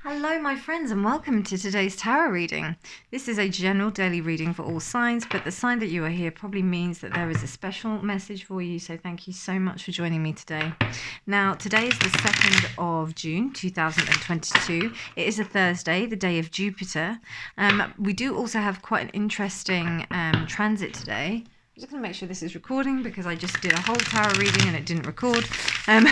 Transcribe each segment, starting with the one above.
Hello, my friends, and welcome to today's tarot reading. This is a general daily reading for all signs, but the sign that you are here probably means that there is a special message for you, so thank you so much for joining me today. Now, today is the 2nd of June 2022. It is a Thursday, the day of Jupiter. We do also have quite an interesting transit today. I'm just going to make sure this is recording because I just did a whole tarot reading and it didn't record. And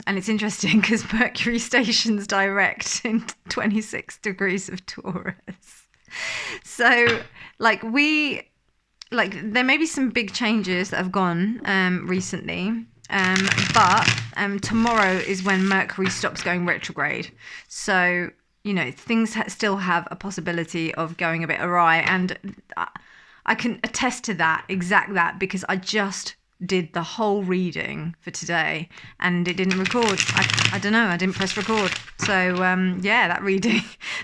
it's interesting because Mercury stations direct in 26 degrees of Taurus. So, there may be some big changes that have gone recently. But tomorrow is when Mercury stops going retrograde. So, things still have a possibility of going a bit awry. And I can attest to that, because I just did the whole reading for today and it didn't record. I don't know, I didn't press record. So that reading,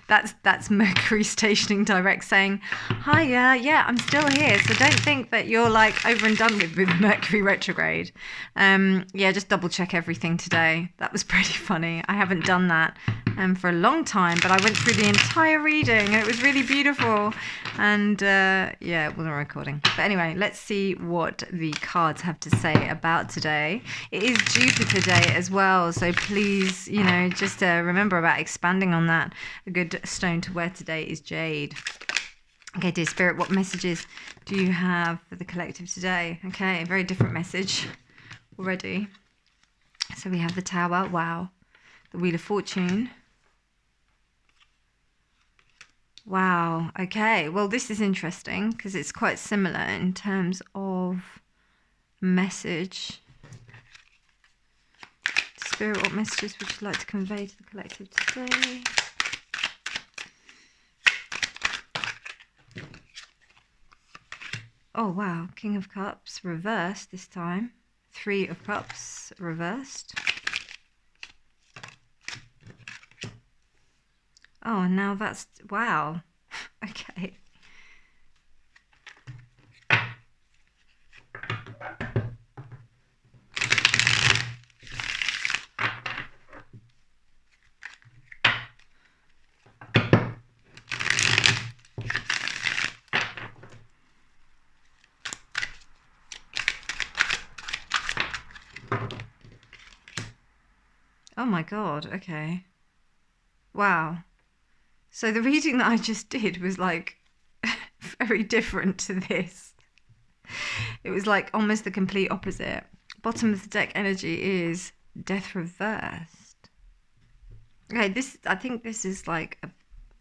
that's Mercury stationing direct saying, hi, yeah, I'm still here, so don't think that you're like over and done with Mercury retrograde. Just double check everything today. That was pretty funny. I haven't done that for a long time, but I went through the entire reading and it was really beautiful. And it wasn't recording. But anyway, let's see what the cards have to say about today. It is Jupiter Day as well, so please, just remember about expanding on that. A good stone to wear today is jade. Okay, dear Spirit, what messages do you have for the collective today? Okay, very different message already. So we have the Tower, wow. The Wheel of Fortune. Wow, okay. Well, this is interesting because it's quite similar in terms of message. Spirit, what messages would you like to convey to the collective today? Oh, wow. King of Cups reversed this time. 3 of Cups reversed. Oh, now that's... Wow. Okay. Oh my God, okay. Wow. So the reading that I just did was like very different to this. It was like almost the complete opposite. Bottom of the deck energy is Death reversed. Okay, I think this is like a...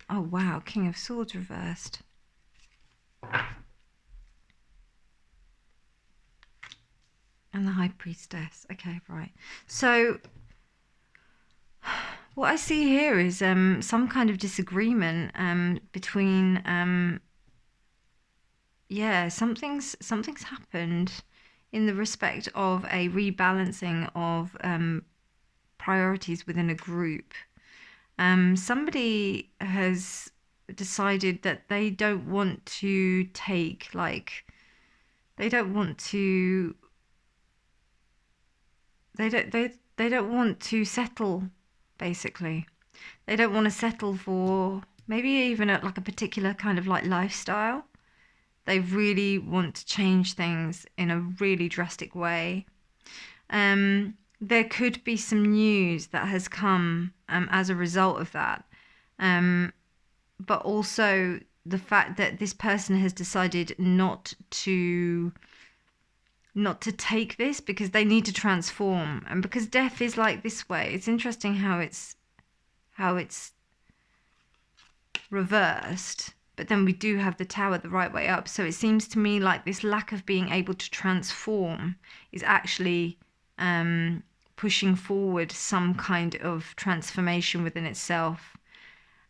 Oh wow, King of Swords reversed. And the High Priestess. Okay, right. So what I see here is some kind of disagreement between something's happened in the respect of a rebalancing of priorities within a group. Somebody has decided that they don't want to take they don't want to settle, basically. They don't want to settle for maybe even a particular kind of lifestyle. They really want to change things in a really drastic way. There could be some news that has come as a result of that. But also the fact that this person has decided not to take this because they need to transform, and because death is like this way. It's interesting how it's reversed, but then we do have the Tower the right way up. So it seems to me like this lack of being able to transform is actually pushing forward some kind of transformation within itself.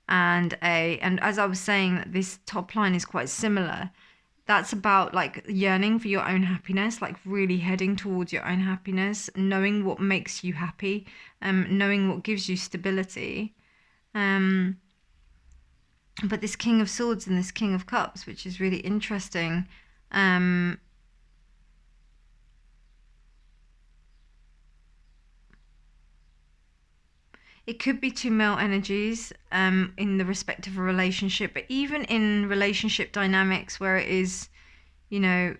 And as I was saying, this top line is quite similar. That's about yearning for your own happiness, really heading towards your own happiness, knowing what makes you happy, knowing what gives you stability. But this King of Swords and this King of Cups, which is really interesting, it could be two male energies in the respect of a relationship, but even in relationship dynamics where it is, you know,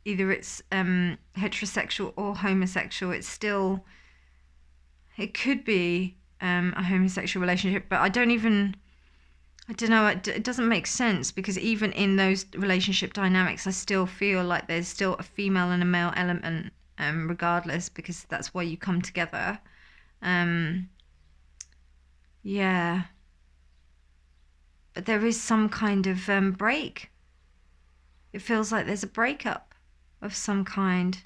either it's heterosexual or homosexual, it's still, it could be a homosexual relationship, but I don't know, it doesn't make sense, because even in those relationship dynamics, I still feel like there's still a female and a male element, regardless, because that's why you come together. Yeah. But there is some kind of break. It feels like there's a breakup of some kind.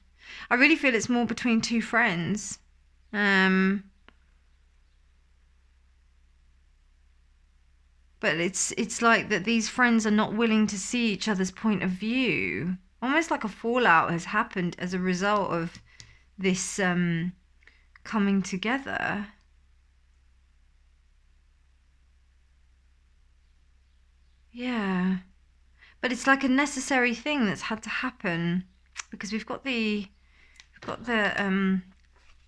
I really feel it's more between two friends. But it's like that these friends are not willing to see each other's point of view. Almost like a fallout has happened as a result of this coming together. Yeah. But it's like a necessary thing that's had to happen, because we've got the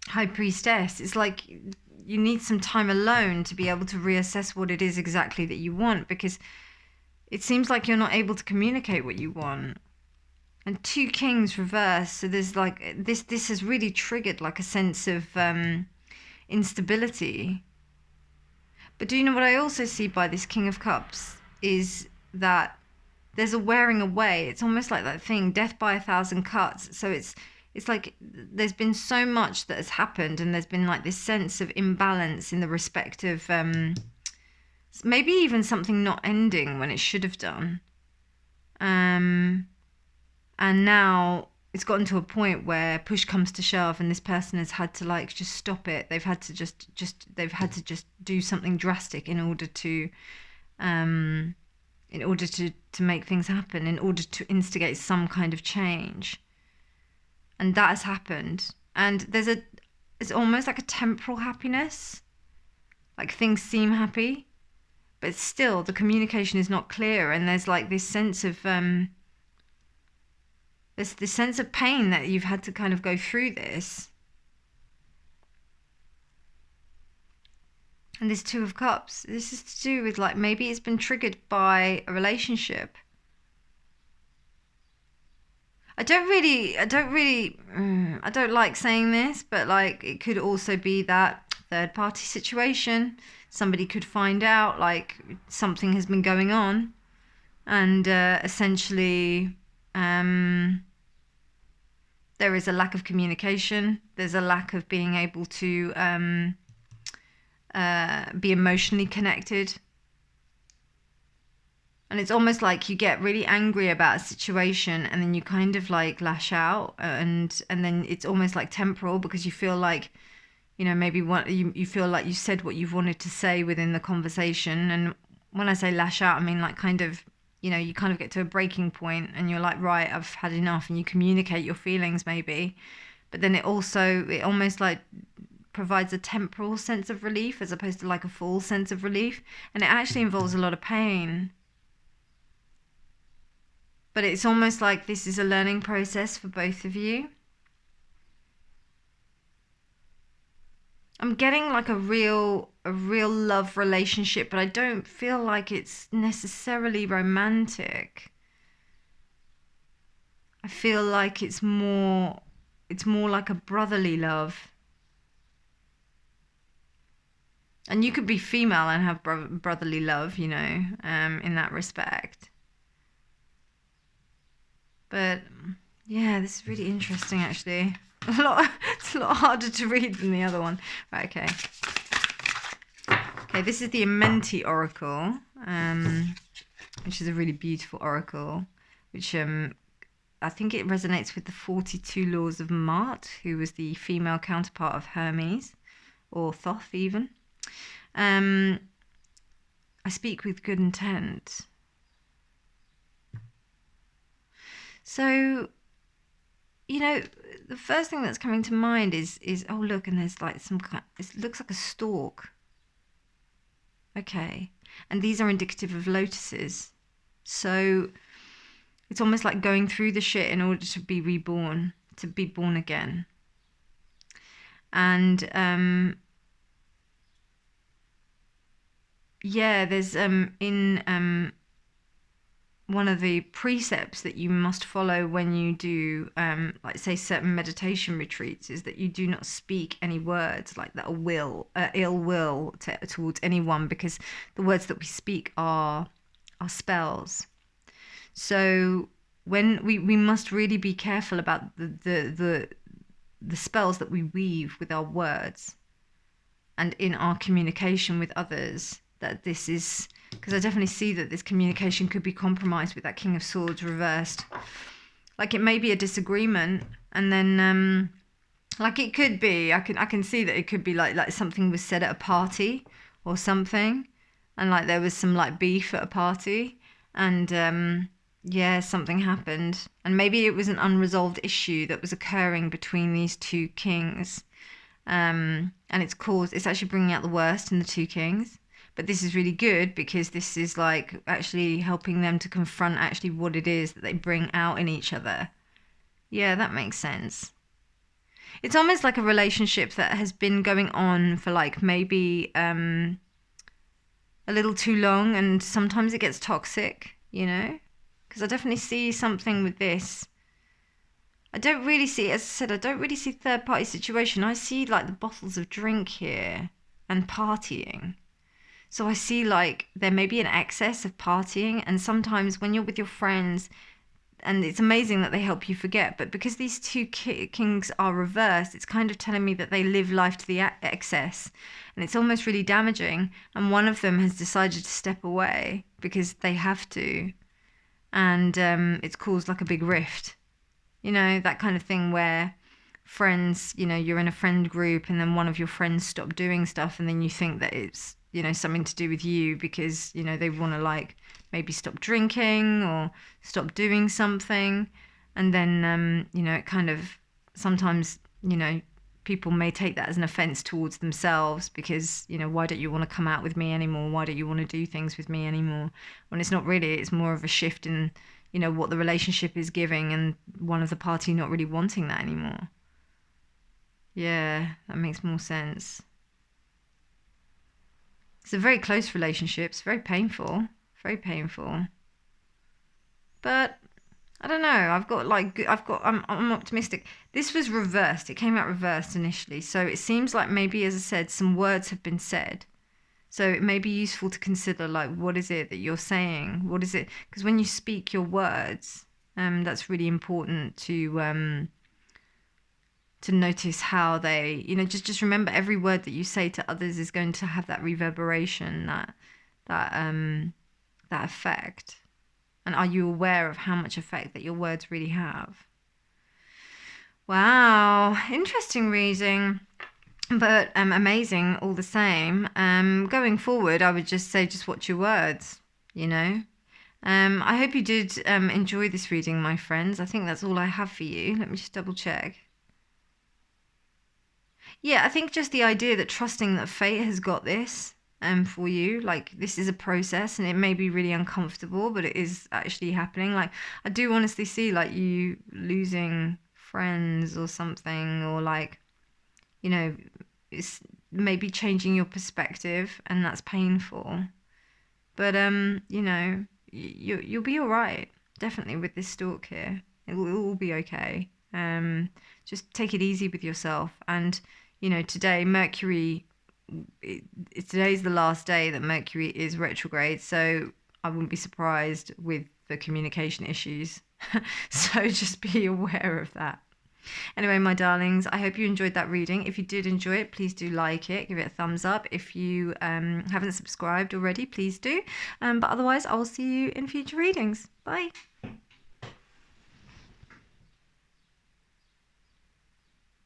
high priestess. It's like you need some time alone to be able to reassess what it is exactly that you want, because it seems like you're not able to communicate what you want. And two kings reverse, so there's like this has really triggered like a sense of instability. But do you know what I also see by this King of Cups is that there's a wearing away. It's almost like that thing, death by 1,000 cuts. So it's like there's been so much that has happened, and there's been like this sense of imbalance in the respect of maybe even something not ending when it should have done. And now it's gotten to a point where push comes to shove, and this person has had to like just stop it. They've had to just do something drastic in order to make things happen, in order to instigate some kind of change. And that has happened. And it's almost like a temporal happiness. Like things seem happy, but still the communication is not clear, and there's like this sense of there's this sense of pain that you've had to kind of go through this. And this Two of Cups, this is to do with like maybe it's been triggered by a relationship. I don't like saying this, but like it could also be that third party situation. Somebody could find out like something has been going on, and essentially there is a lack of communication. There's a lack of being able to be emotionally connected. And it's almost like you get really angry about a situation, and then you kind of like lash out, and then it's almost like temporal, because you feel like, you know, maybe you feel like you said what you've wanted to say within the conversation. And when I say lash out, I mean like kind of, you know, you kind of get to a breaking point and you're like, right, I've had enough, and you communicate your feelings maybe. But then it almost like provides a temporal sense of relief as opposed to like a full sense of relief. And it actually involves a lot of pain. But it's almost like this is a learning process for both of you. I'm getting like a real love relationship, but I don't feel like it's necessarily romantic. I feel like it's more like a brotherly love. And you could be female and have brotherly love, you know, in that respect. But yeah, this is really interesting actually. It's a lot harder to read than the other one. Right, okay. Okay, this is the Amenti Oracle, which is a really beautiful oracle, which I think it resonates with the 42 laws of Mart, who was the female counterpart of Hermes, or Thoth even. I speak with good intent. So, you know, the first thing that's coming to mind is oh look, and there's like some kind, it looks like a stalk. Okay, and these are indicative of lotuses. So it's almost like going through the shit in order to be reborn, to be born again. And yeah, there's in one of the precepts that you must follow when you do like say certain meditation retreats is that you do not speak any words like that ill will towards anyone, because the words that we speak are spells. So when we must really be careful about the spells that we weave with our words and in our communication with others, that this is, because I definitely see that this communication could be compromised with that King of Swords reversed. Like it may be a disagreement, and then like it could be, I can see that it could be like something was said at a party or something, and like there was some like beef at a party, and yeah, something happened, and maybe it was an unresolved issue that was occurring between these two kings, and it's actually bringing out the worst in the two kings. But this is really good because this is like actually helping them to confront actually what it is that they bring out in each other. Yeah, that makes sense. It's almost like a relationship that has been going on for like maybe a little too long, and sometimes it gets toxic, you know? Because I definitely see something with this. I don't really see, as I said, I don't really see third party situation. I see like the bottles of drink here and partying. So I see like there may be an excess of partying, and sometimes when you're with your friends, and it's amazing that they help you forget, but because these two kings are reversed, it's kind of telling me that they live life to the excess, and it's almost really damaging. And one of them has decided to step away because they have to, and it's caused like a big rift. You know, that kind of thing where friends, you know, you're in a friend group and then one of your friends stop doing stuff, and then you think that it's, you know, something to do with you because, you know, they want to like maybe stop drinking or stop doing something. And then, you know, it kind of sometimes, you know, people may take that as an offense towards themselves because, you know, why don't you want to come out with me anymore? Why don't you want to do things with me anymore? When it's not really, it's more of a shift in, you know, what the relationship is giving and one of the party not really wanting that anymore. Yeah, that makes more sense. It's a very close relationship. It's very painful. Very painful. But I don't know. I'm optimistic. This was reversed. It came out reversed initially. So it seems like maybe, as I said, some words have been said. So it may be useful to consider like what is it that you're saying? What is it? Because when you speak your words, that's really important to notice how they, you know, just remember every word that you say to others is going to have that reverberation, that that effect. And are you aware of how much effect that your words really have? Wow, interesting reading, but amazing all the same. Going forward, I would just say just watch your words, you know. I hope you did enjoy this reading, my friends. I think that's all I have for you. Let me just double check. Yeah, I think just the idea that trusting that fate has got this for you, like this is a process and it may be really uncomfortable, but it is actually happening. Like I do honestly see like you losing friends or something, or like, you know, it's maybe changing your perspective and that's painful. But you know, you'll be all right. Definitely with this stalk here. It will be okay. Just take it easy with yourself. And you know, today Mercury, today's the last day that Mercury is retrograde, so I wouldn't be surprised with the communication issues. So just be aware of that. Anyway, my darlings, I hope you enjoyed that reading. If you did enjoy it, please do like it, give it a thumbs up. If you haven't subscribed already, please do. But otherwise, I will see you in future readings. Bye.